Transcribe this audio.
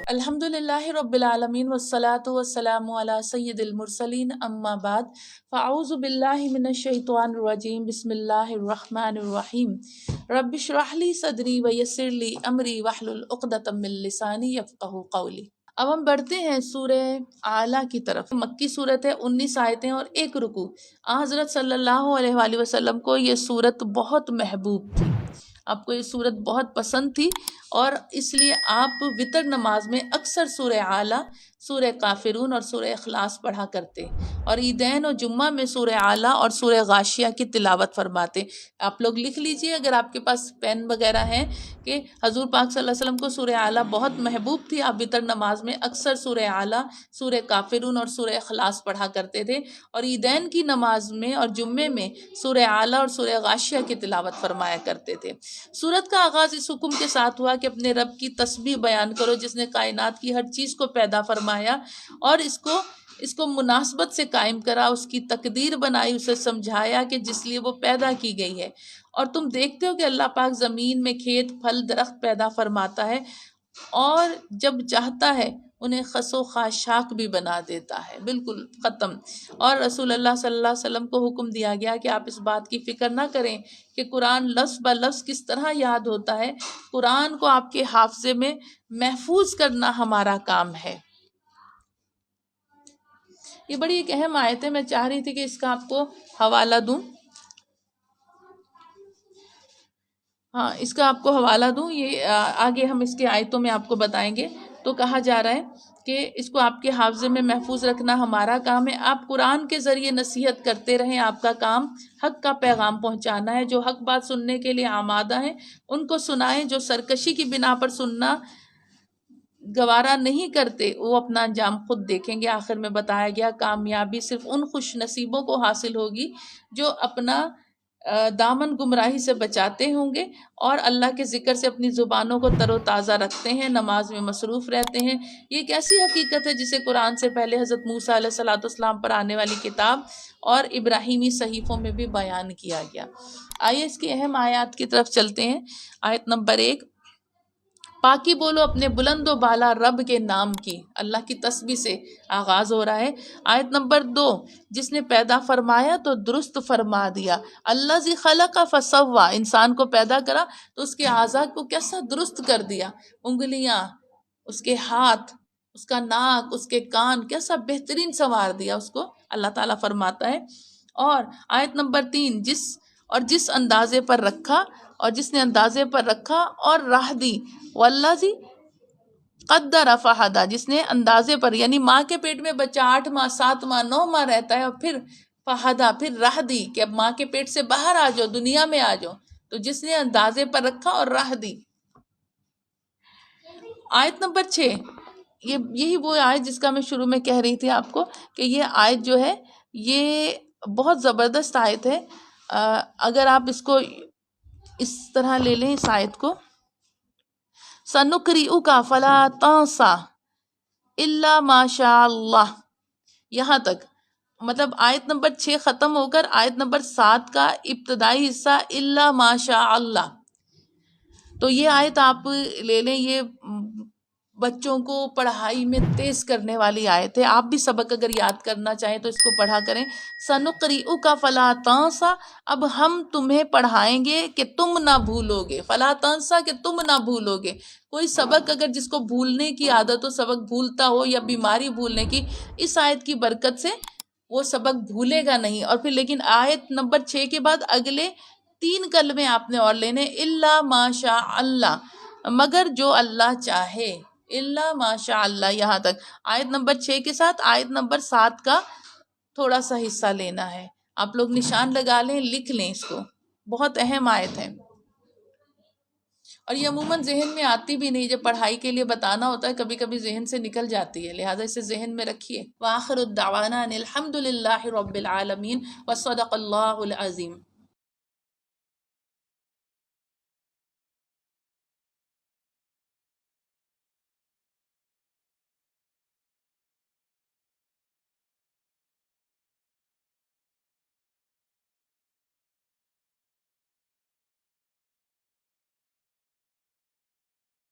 الحمدللہ رب العالمین والصلاة والسلام علی سید المرسلین اما بعد فاعوذ باللہ من الشیطان الرجیم بسم اللہ الرحمن الرحیم رب اشرح لی صدری ویسر لی امری واحلل عقدۃ من لسانی یفقہوا قولی۔ اب ہم بڑھتے ہیں سورہ اعلیٰ کی طرف۔ مکی صورت ہے، 19 آیتیں اور 1 رکوع۔ حضرت صلی اللہ علیہ وآلہ وسلم کو یہ صورت بہت محبوب تھی، آپ کو یہ صورت بہت پسند تھی، اور اس لیے آپ وتر نماز میں اکثر سورہ اعلیٰ، سورہ کافرون اور سورہ اخلاص پڑھا کرتے، اور عیدین و جمعہ میں سورہ اعلیٰ اور سورہ غاشیہ کی تلاوت فرماتے۔ آپ لوگ لکھ لیجئے اگر آپ کے پاس پین وغیرہ ہیں کہ حضور پاک صلی اللہ علیہ وسلم کو سورہ اعلیٰ بہت محبوب تھی، آپ وتر نماز میں اکثر سورہ اعلیٰ، سورہ کافرون اور سورہ اخلاص پڑھا کرتے تھے، اور عیدین کی نماز میں اور جمعے میں سورہ اعلیٰ اور سورہ غاشیہ کی تلاوت فرمایا کرتے تھے۔ سورت کا آغاز اس حکم کے ساتھ ہوا کہ اپنے رب کی تسبیح بیان کرو جس نے کائنات کی ہر چیز کو پیدا فرمایا اور اس کو مناسبت سے قائم کرا، اس کی تقدیر بنائی، اسے سمجھایا کہ جس لیے وہ پیدا کی گئی ہے۔ اور تم دیکھتے ہو کہ اللہ پاک زمین میں کھیت پھل درخت پیدا فرماتا ہے اور جب چاہتا ہے انہیں خس و خاشاک بھی بنا دیتا ہے۔ بالکل ختم۔ اور رسول اللہ صلی اللہ علیہ وسلم کو حکم دیا گیا کہ آپ اس بات کی فکر نہ کریں کہ قرآن لفظ بہ لفظ کس طرح یاد ہوتا ہے، قرآن کو آپ کے حافظے میں محفوظ کرنا ہمارا کام ہے۔ یہ بڑی ایک اہم آیت ہے، میں چاہ رہی تھی کہ اس کا آپ کو حوالہ دوں۔ ہاں، اس کا آپ کو حوالہ دوں، یہ آگے ہم اس کے آیتوں میں آپ کو بتائیں گے۔ تو کہا جا رہا ہے کہ اس کو آپ کے حافظے میں محفوظ رکھنا ہمارا کام ہے، آپ قرآن کے ذریعے نصیحت کرتے رہیں، آپ کا کام حق کا پیغام پہنچانا ہے۔ جو حق بات سننے کے لیے آمادہ ہیں ان کو سنائیں، جو سرکشی کی بنا پر سننا گوارا نہیں کرتے وہ اپنا انجام خود دیکھیں گے۔ آخر میں بتایا گیا کامیابی صرف ان خوش نصیبوں کو حاصل ہوگی جو اپنا دامن گمراہی سے بچاتے ہوں گے اور اللہ کے ذکر سے اپنی زبانوں کو تر و تازہ رکھتے ہیں، نماز میں مصروف رہتے ہیں۔ یہ ایک ایسی حقیقت ہے جسے قرآن سے پہلے حضرت موسیٰ علیہ السلام پر آنے والی کتاب اور ابراہیمی صحیفوں میں بھی بیان کیا گیا۔ آئیے اس کی اہم آیات کی طرف چلتے ہیں۔ آیت نمبر 1، پاکی بولو اپنے بلند و بالا رب کے نام کی، اللہ کی تسبیح سے آغاز ہو رہا ہے۔ آیت نمبر 2، جس نے پیدا فرمایا تو درست فرما دیا، اللہ زی خلق فسوا، انسان کو پیدا کرا تو اس کے اعضاء کو کیسا درست کر دیا، انگلیاں، اس کے ہاتھ، اس کا ناک، اس کے کان، کیسا بہترین سنوار دیا اس کو، اللہ تعالیٰ فرماتا ہے۔ اور آیت نمبر 3، جس اندازے پر رکھا، اور جس نے اندازے پر رکھا اور راہ دی، والذی قدر فہدی، جس نے اندازے پر، یعنی ماں کے پیٹ میں بچہ 8 ماہ 7 ماہ 9 ماہ رہتا ہے اور پھر فہدا، پھر راہ دی کہ اب ماں کے پیٹ سے باہر آ جاؤ، دنیا میں آ جاؤ، تو جس نے اندازے پر رکھا اور راہ دی۔ آیت نمبر 6، یہی وہ آیت جس کا میں شروع میں کہہ رہی تھی آپ کو کہ یہ آیت جو ہے یہ بہت زبردست آیت ہے۔ اگر آپ اس کو اس طرح لے لیں، اس آیت کو، سَنُقْرِئُكَ فَلَا تَنْسَى إِلَّا مَا شَاءَ اللَّهُ، یہاں تک، مطلب آیت نمبر 6 ختم ہو کر آیت نمبر 7 کا ابتدائی حصہ إِلَّا مَا شَاءَ اللَّهُ۔ تو یہ آیت آپ لے لیں، یہ بچوں کو پڑھائی میں تیز کرنے والی آیت ہے۔ آپ بھی سبق اگر یاد کرنا چاہیں تو اس کو پڑھا کریں۔ سَنُقْرِئُكَ فَلَا تَنْسَى، اب ہم تمہیں پڑھائیں گے کہ تم نہ بھولو گے، فَلَا تَنْسَى کہ تم نہ بھولو گے۔ کوئی سبق اگر جس کو بھولنے کی عادت ہو، سبق بھولتا ہو، یا بیماری بھولنے کی، اس آیت کی برکت سے وہ سبق بھولے گا نہیں۔ اور پھر لیکن آیت نمبر 6 کے بعد اگلے 3 کلمے آپ نے اور لینے، إِلَّا مَا شَاءَ اللَّهُ، مگر جو اللہ چاہے، إِلَّا مَا شَاءَ اللَّهُ، یہاں تک۔ آیت نمبر 6 کے ساتھ آیت نمبر 7 کا تھوڑا سا حصہ لینا ہے، آپ لوگ نشان لگا لیں، لکھ لیں اس کو، بہت اہم آیت ہے، اور یہ عموماً ذہن میں آتی بھی نہیں، جب پڑھائی کے لیے بتانا ہوتا ہے کبھی کبھی ذہن سے نکل جاتی ہے، لہٰذا اسے ذہن میں رکھیے۔ وآخر الدعوانا ان الحمد للہ رب العالمین وصدق اللہ العظیم۔